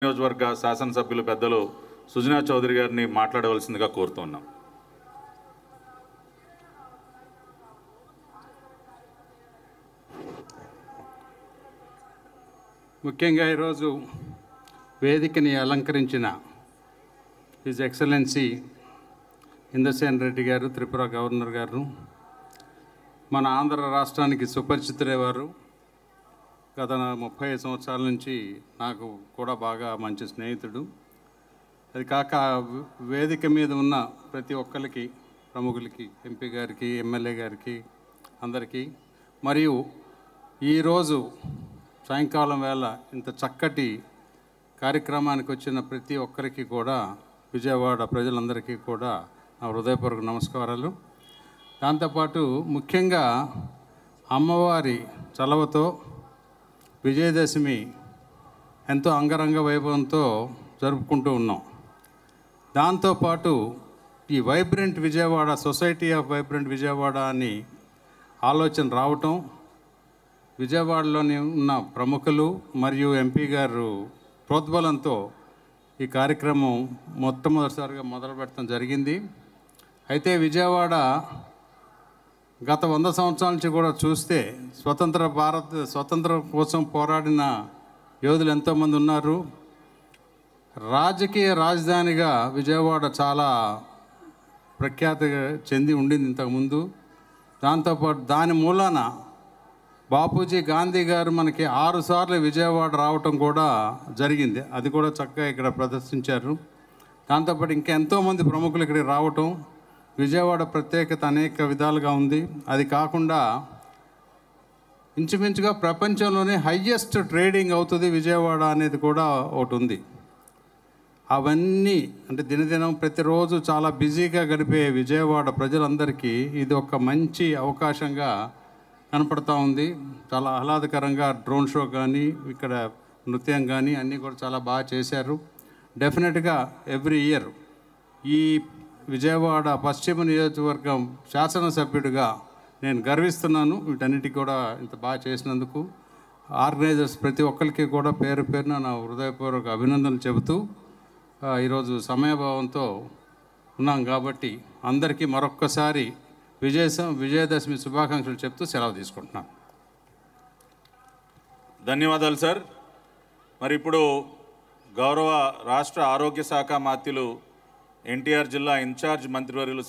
నియోజకవర్గ శాసనసభ్యులు పెద్దలు సుజనా చౌదరి గారిని మాట్లాడవలసిందిగా కోరుతున్నాం. ముఖ్యంగా ఈరోజు వేదికని అలంకరించిన హిజ్ ఎక్సలెన్సీ ఇంద్రసేన్ రెడ్డి గారు, త్రిపుర గవర్నర్ గారు, మన ఆంధ్ర రాష్ట్రానికి సుపరిచితులైవారు. గత 30 సంవత్సరాల నుంచి నాకు కూడా బాగా మంచి స్నేహితుడు. అది కాక వేదిక మీద ఉన్న ప్రతి ఒక్కరికి, ప్రముఖులకి, ఎంపీ గారికి, ఎమ్మెల్యే గారికి, అందరికీ, మరియు ఈరోజు సాయంకాలం వేళ ఇంత చక్కటి కార్యక్రమానికి వచ్చిన ప్రతి ఒక్కరికి కూడా, విజయవాడ ప్రజలందరికీ కూడా నా హృదయపూర్వక నమస్కారాలు. దాంతోపాటు ముఖ్యంగా అమ్మవారి చలవతో విజయదశమి ఎంతో అంగరంగ వైభవంతో జరుపుకుంటూ ఉన్నాం. దాంతోపాటు ఈ vibrant Vijayawada, society of vibrant Vijayawada అని ఆలోచన రావటం, విజయవాడలోని ఉన్న ప్రముఖులు మరియు ఎంపీ గారు ప్రోద్బలంతో ఈ కార్యక్రమం మొట్టమొదటిసారిగా మొదలు పెట్టడం జరిగింది. అయితే విజయవాడ గత 100 సంవత్సరాల నుంచి కూడా చూస్తే స్వతంత్రం కోసం పోరాడిన యోధులు ఎంతోమంది ఉన్నారు. రాజకీయ రాజధానిగా విజయవాడ చాలా ప్రఖ్యాతి చెంది ఉండింది ఇంతకుముందు. దాంతోపాటు దాని మూలాన బాపూజీ గాంధీ గారు మనకి 6 సార్లు విజయవాడ రావటం కూడా జరిగింది. అది కూడా చక్కగా ఇక్కడ ప్రదర్శించారు. దాంతోపాటు ఇంకా ఎంతోమంది ప్రముఖులు ఇక్కడికి రావటం, విజయవాడ ప్రత్యేకత అనేక విధాలుగా ఉంది. అది కాకుండా ఇంచుమించుగా ప్రపంచంలోనే హయ్యెస్ట్ ట్రేడింగ్ అవుతుంది విజయవాడ అనేది కూడా ఒకటి ఉంది. అవన్నీ అంటే దినదినం ప్రతిరోజు చాలా బిజీగా గడిపే విజయవాడ ప్రజలందరికీ ఇది ఒక మంచి అవకాశంగా కనపడుతూ ఉంది. చాలా ఆహ్లాదకరంగా డ్రోన్ షో కానీ, ఇక్కడ నృత్యం కానీ అన్నీ కూడా చాలా బాగా చేశారు. డెఫినెట్గా ఎవ్రీ ఇయర్ ఈ విజయవాడ పశ్చిమ నియోజకవర్గం శాసనసభ్యుడిగా నేను గర్విస్తున్నాను వీటన్నిటికీ కూడా ఇంత బాగా చేసినందుకు. ఆర్గనైజర్స్ ప్రతి ఒక్కరికి కూడా పేరు పేరున నా హృదయపూర్వక అభినందనలు చెబుతూ, ఈరోజు సమయభావంతో ఉన్నాం కాబట్టి అందరికీ మరొక్కసారి విజయదశమి శుభాకాంక్షలు చెప్తూ సెలవు తీసుకుంటున్నాను. ధన్యవాదాలు సార్. మరి ఇప్పుడు గౌరవ రాష్ట్ర ఆరోగ్య శాఖ మాత్యులు ఎన్టీఆర్ జిల్లా ఇన్ఛార్జ్ మంత్రివర్యులు